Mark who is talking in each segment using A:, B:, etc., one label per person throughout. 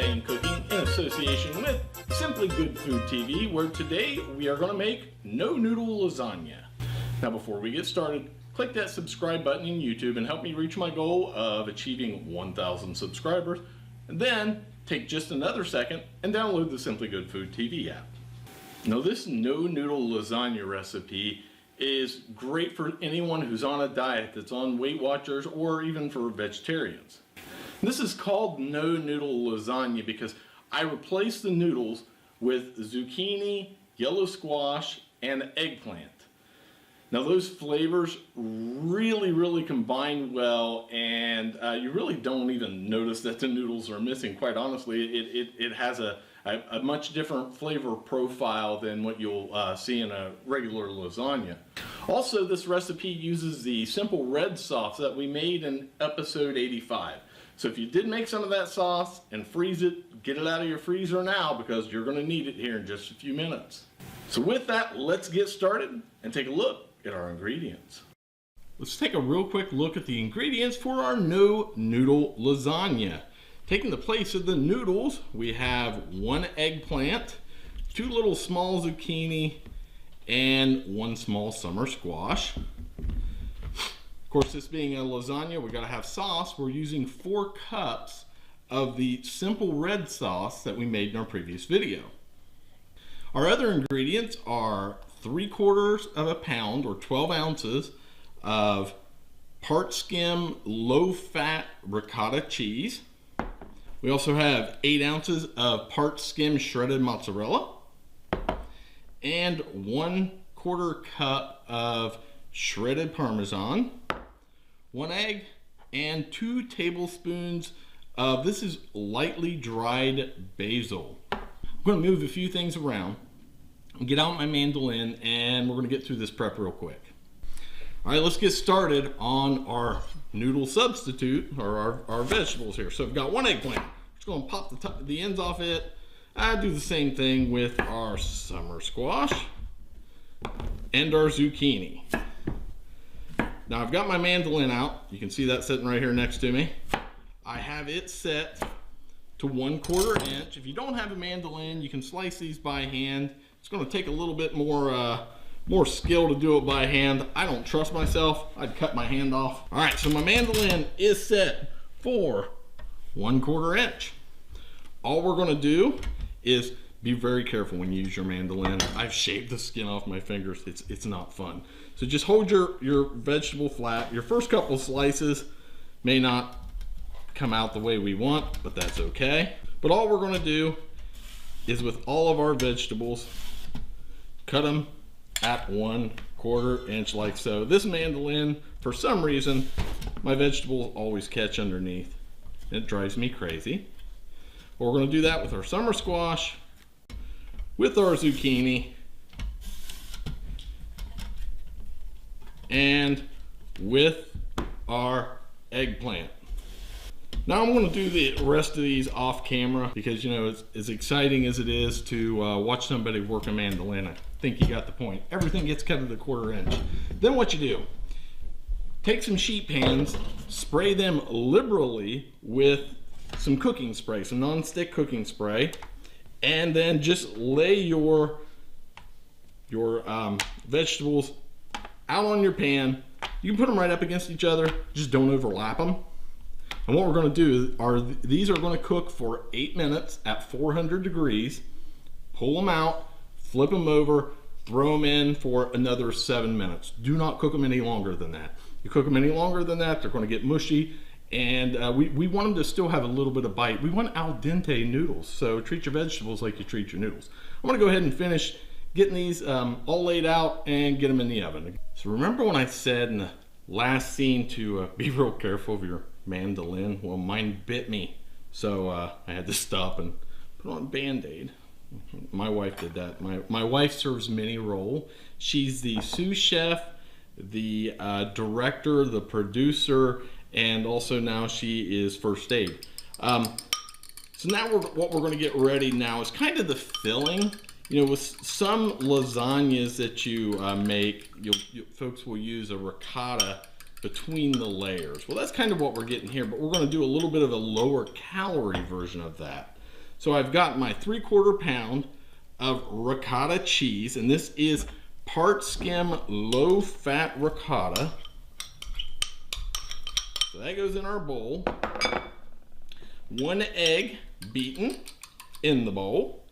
A: Italian Cooking in association with Simply Good Food TV, where today we are going to make No Noodle Lasagna. Now before we get started, click that subscribe button in YouTube and help me reach my goal of achieving 1,000 subscribers, and then take just another second and download the Simply Good Food TV app. Now this No Noodle Lasagna recipe is great for anyone who's on a diet, that's on Weight Watchers, or even for vegetarians. This is called No Noodle Lasagna because I replaced the noodles with zucchini, yellow squash, and eggplant. Now those flavors really combine well, and you really don't even notice that the noodles are missing. Quite honestly, it has a much different flavor profile than what you'll see in a regular lasagna. Also, this recipe uses the simple red sauce that we made in episode 85. So if you did make some of that sauce and freeze it, get it out of your freezer now because you're going to need it here in just a few minutes. So with that, let's get started and take a look at our ingredients. Let's take a real quick look at the ingredients for our No Noodle Lasagna. Taking the place of the noodles, we have 1 eggplant, 2 little small zucchini, and 1 small summer squash. Of course, this being a lasagna, we gotta have sauce. We're using 4 cups of the simple red sauce that we made in our previous video. Our other ingredients are 3/4 of a pound or 12 ounces of part skim low fat ricotta cheese. We also have 8 ounces of part skim shredded mozzarella and 1/4 cup of shredded Parmesan, 1 egg, and 2 tablespoons of, this is lightly dried basil. I'm going to move a few things around, get out my mandolin, and we're going to get through this prep real quick. All right, let's get started on our noodle substitute, or our vegetables here. So I've got 1 eggplant. Just going to pop the ends off it. I do the same thing with our summer squash and our zucchini. Now I've got my mandolin out. You can see that sitting right here next to me. I have it set to 1/4 inch. If you don't have a mandolin, you can slice these by hand. It's going to take a little bit more skill to do it by hand. I don't trust myself. I'd cut my hand off. All right, so my mandolin is set for 1/4 inch. All we're going to do is be very careful when you use your mandolin. I've shaved the skin off my fingers. It's not fun. So just hold your vegetable flat. Your first couple slices may not come out the way we want, but that's okay. But all we're going to do is, with all of our vegetables, cut them at 1/4 inch like so. This mandolin, for some reason, my vegetables always catch underneath. It drives me crazy. But we're going to do that with our summer squash, with our zucchini, and with our eggplant. Now I'm going to do the rest of these off camera because, you know, as exciting as it is to watch somebody work a mandolin, I think you got the point. Everything gets cut at 1/4 inch. Then what you do, take some sheet pans, spray them liberally with some cooking spray, some non-stick cooking spray, and then just lay your vegetables out on your pan. You can put them right up against each other, just don't overlap them. And what we're going to do are, these are going to cook for 8 minutes at 400 degrees. Pull them out, flip them over, throw them in for another 7 minutes. Do not cook them any longer than that. You cook them any longer than that, they're going to get mushy, and we want them to still have a little bit of bite. We want al dente noodles, so treat your vegetables like you treat your noodles. I'm going to go ahead and finish getting these all laid out and get them in the oven. So remember when I said in the last scene to be real careful of your mandolin? Well, mine bit me, so I had to stop and put on a Band-Aid. My wife did that. My wife serves mini roll. She's the sous chef, the director, the producer, and also now she is first aid. So now what we're going to get ready now is kind of the filling. You know, with some lasagnas that you make, folks will use a ricotta between the layers. Well, that's kind of what we're getting here, but we're going to do a little bit of a lower calorie version of that. So I've got my 3/4 pound of ricotta cheese, and this is part skim low fat ricotta. So that goes in our bowl. 1 egg beaten in the bowl.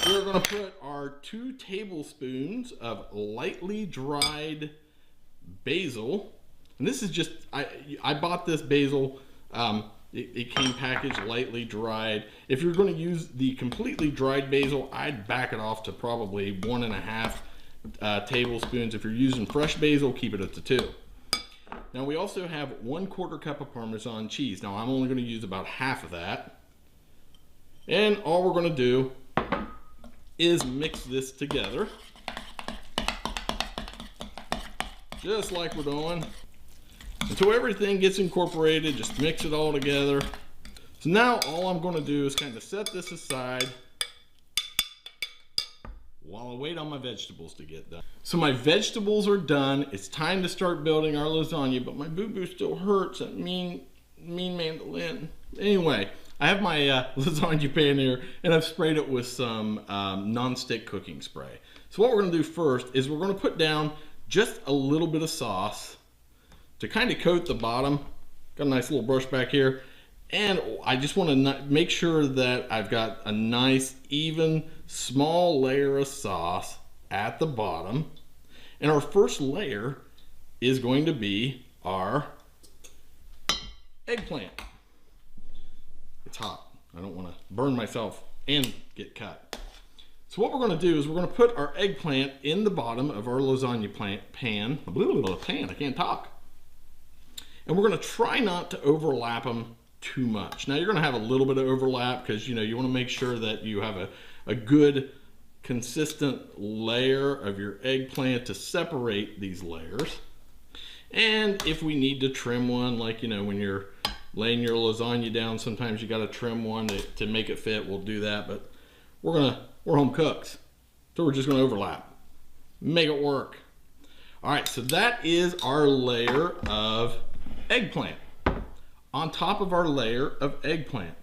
A: We're going to put our 2 tablespoons of lightly dried basil. And this is just, I bought this basil, it came packaged lightly dried. If you're going to use the completely dried basil, I'd back it off to probably 1.5 tablespoons. If you're using fresh basil, keep it at the 2. Now we also have 1/4 cup of Parmesan cheese. Now I'm only going to use about half of that. And all we're going to do is mix this together. Just like we're doing. Until everything gets incorporated, just mix it all together. So now all I'm going to do is kind of set this aside while I wait on my vegetables to get done. So my vegetables are done. It's time to start building our lasagna, but my boo-boo still hurts. That mean mandolin. Anyway, I have my lasagna pan here, and I've sprayed it with some non-stick cooking spray. So what we're going to do first is we're going to put down just a little bit of sauce to kind of coat the bottom. Got a nice little brush back here. And I just want to make sure that I've got a nice, even, small layer of sauce at the bottom. And our first layer is going to be our eggplant. It's hot. I don't want to burn myself and get cut. So what we're going to do is we're going to put our eggplant in the bottom of our lasagna pan. I can't talk. And we're going to try not to overlap them too much. Now you're going to have a little bit of overlap because you want to make sure that you have a good consistent layer of your eggplant to separate these layers. And if we need to trim one, like when you're laying your lasagna down, sometimes you got to trim one to make it fit. We'll do that, but we're home cooks, so we're just going to overlap, make it work. All right, so that is our layer of eggplant. On top of our layer of eggplant,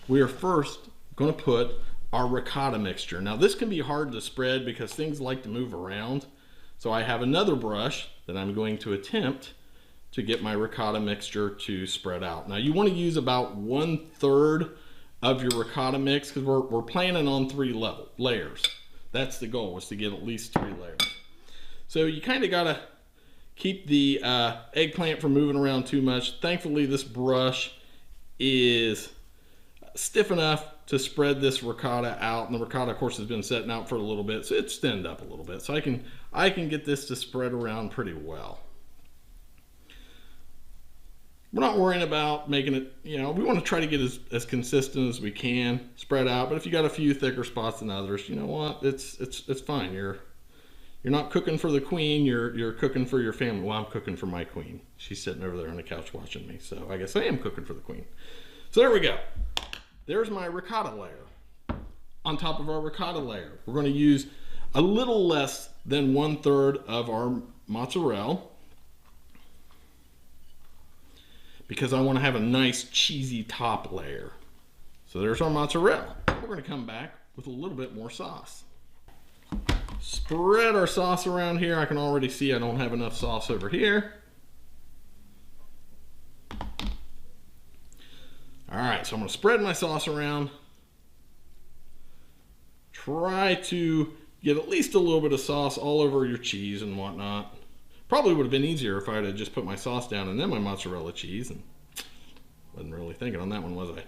A: we are first going to put our ricotta mixture. Now this can be hard to spread because things like to move around. So I have another brush that I'm going to attempt to get my ricotta mixture to spread out. Now you want to use about 1/3 of your ricotta mix because we're planning on 3 layers. That's the goal, is to get at least 3 layers. So you kind of got to keep the eggplant from moving around too much. Thankfully, this brush is stiff enough to spread this ricotta out, and the ricotta, of course, has been setting out for a little bit, so it's thinned up a little bit. So I can get this to spread around pretty well. We're not worrying about making it, we want to try to get as consistent as we can, spread out. But if you got a few thicker spots than others, you know what? It's fine. You're not cooking for the queen, you're cooking for your family. Well, I'm cooking for my queen. She's sitting over there on the couch watching me, so I guess I am cooking for the queen. So there we go. There's my ricotta layer. On top of our ricotta layer, we're going to use a little less than 1/3 of our mozzarella because I want to have a nice cheesy top layer. So there's our mozzarella. We're going to come back with a little bit more sauce. Spread our sauce around here. I can already see I don't have enough sauce over here. All right, so I'm going to spread my sauce around. Try to get at least a little bit of sauce all over your cheese and whatnot. Probably would have been easier if I had just put my sauce down and then my mozzarella cheese. And wasn't really thinking on that one, was I?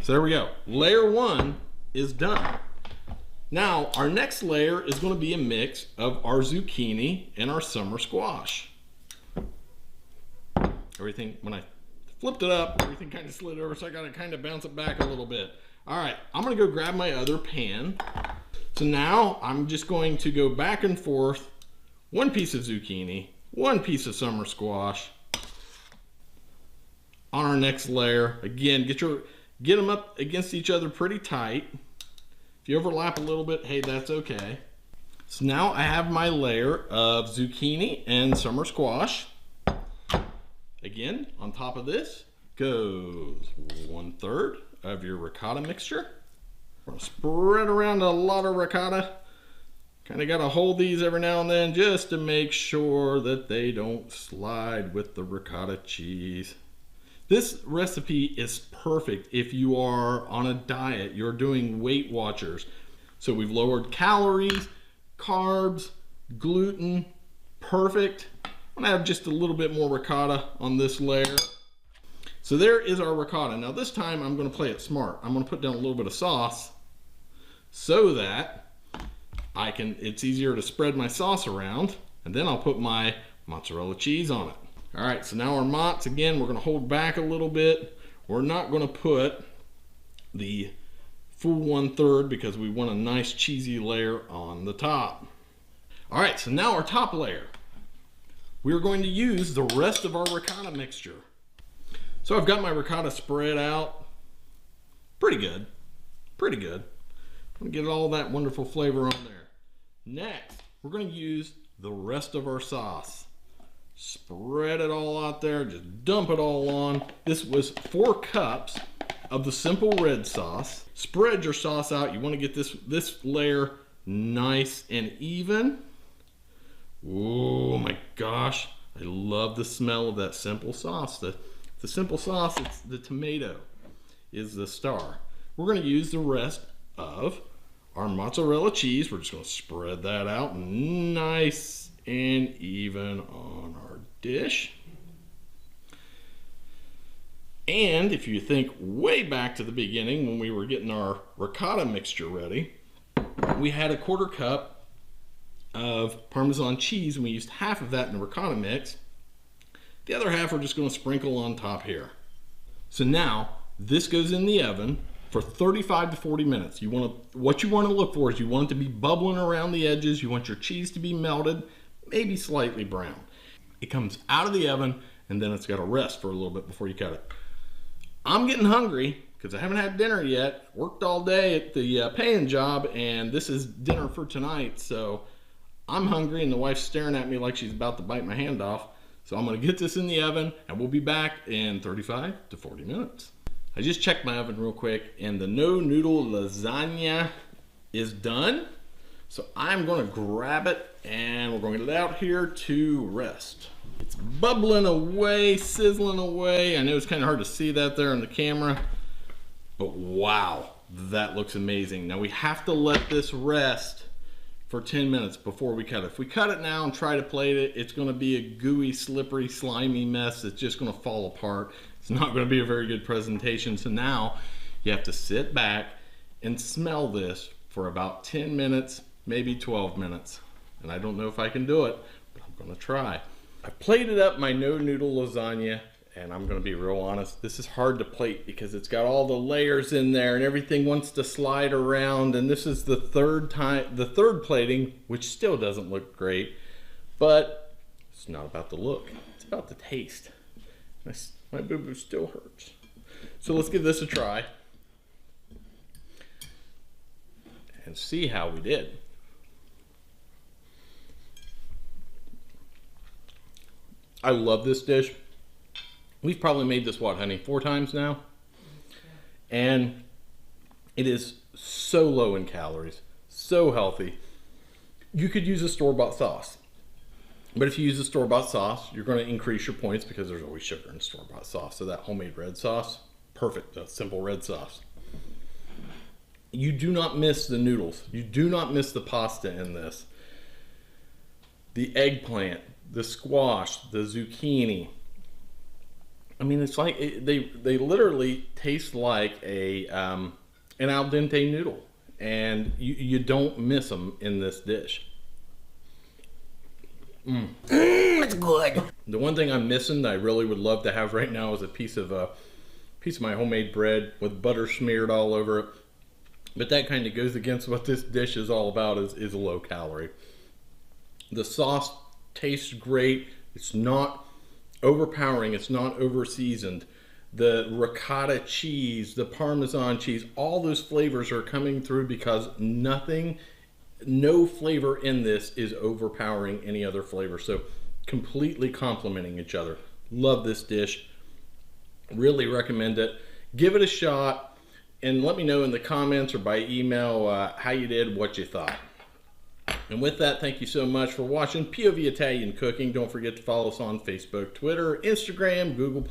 A: So there we go. Layer 1 is done. Now, our next layer is going to be a mix of our zucchini and our summer squash. Everything, when I flipped it up, everything kind of slid over, so I got to kind of bounce it back a little bit. All right, I'm going to go grab my other pan. So now I'm just going to go back and forth. 1 piece of zucchini, 1 piece of summer squash. On our next layer, again, get them up against each other pretty tight. If you overlap a little bit, hey, that's okay. So now I have my layer of zucchini and summer squash. Again, on top of this, goes 1/3 of your ricotta mixture. We're gonna spread around a lot of ricotta. Kind of gotta hold these every now and then just to make sure that they don't slide with the ricotta cheese. This recipe is perfect if you are on a diet, you're doing Weight Watchers. So we've lowered calories, carbs, gluten, perfect. I'm gonna have just a little bit more ricotta on this layer. So there is our ricotta. Now this time I'm gonna play it smart. I'm gonna put down a little bit of sauce so that it's easier to spread my sauce around, and then I'll put my mozzarella cheese on it. All right, so now our mozz, again, we're gonna hold back a little bit. We're not gonna put the full 1/3 because we want a nice cheesy layer on the top. All right, so now our top layer. We're going to use the rest of our ricotta mixture. So I've got my ricotta spread out. Pretty good, pretty good. I'm gonna get all that wonderful flavor on there. Next, we're gonna use the rest of our sauce. Spread it all out there, just dump it all on. This was 4 cups of the simple red sauce. Spread your sauce out. You wanna get this layer nice and even. Oh my gosh, I love the smell of that simple sauce. The simple sauce, it's the tomato is the star. We're gonna use the rest of our mozzarella cheese. We're just gonna spread that out nice and even on our dish. And if you think way back to the beginning when we were getting our ricotta mixture ready, we had a 1/4 cup of Parmesan cheese, and we used half of that in the ricotta mix. The other half we're just gonna sprinkle on top here. So now this goes in the oven for 35 to 40 minutes. What you want to look for is you want it to be bubbling around the edges. You want your cheese to be melted, maybe slightly brown. It comes out of the oven and then it's got to rest for a little bit before you cut it. I'm getting hungry because I haven't had dinner yet. Worked all day at the paying job, and this is dinner for tonight. So I'm hungry and the wife's staring at me like she's about to bite my hand off. So I'm going to get this in the oven and we'll be back in 35 to 40 minutes. I just checked my oven real quick and the No Noodle Lasagna is done. So I'm gonna grab it and we're gonna get it out here to rest. It's bubbling away, sizzling away. I know it's kind of hard to see that there on the camera, but wow, that looks amazing. Now we have to let this rest for 10 minutes before we cut it. If we cut it now and try to plate it, it's gonna be a gooey, slippery, slimy mess that's just gonna fall apart. It's not going to be a very good presentation. So now you have to sit back and smell this for about 10 minutes, maybe 12 minutes. And I don't know if I can do it, but I'm going to try. I plated up my No Noodle Lasagna, and I'm going to be real honest. This is hard to plate because it's got all the layers in there and everything wants to slide around. And this is the third plating, which still doesn't look great, but it's not about the look. It's about the taste. My boo-boo still hurts. So let's give this a try and see how we did. I love this dish. We've probably made this, what, honey, 4 times now? And it is so low in calories, so healthy. You could use a store-bought sauce. But if you use a store-bought sauce, you're going to increase your points because there's always sugar in store-bought sauce. So that homemade red sauce, perfect, that simple red sauce. You do not miss the noodles. You do not miss the pasta in this. The eggplant, the squash, the zucchini. I mean, it's like, they literally taste like an al dente noodle. And you don't miss them in this dish.
B: It's good.
A: The one thing I'm missing that I really would love to have right now is a piece of my homemade bread with butter smeared all over it. But that kind of goes against what this dish is all about, is low calorie. The sauce tastes great. It's not overpowering. It's not over seasoned. The ricotta cheese, the Parmesan cheese, all those flavors are coming through because no flavor in this is overpowering any other flavor. So completely complementing each other. Love this dish. Really recommend it. Give it a shot and let me know in the comments or by email how you did, what you thought. And with that, thank you so much for watching POV Italian Cooking. Don't forget to follow us on Facebook, Twitter, Instagram, Google+.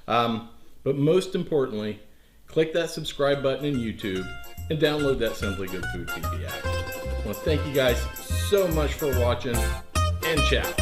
A: But most importantly, click that subscribe button in YouTube and download that Simply Good Food TV app. I want to thank you guys so much for watching, and ciao.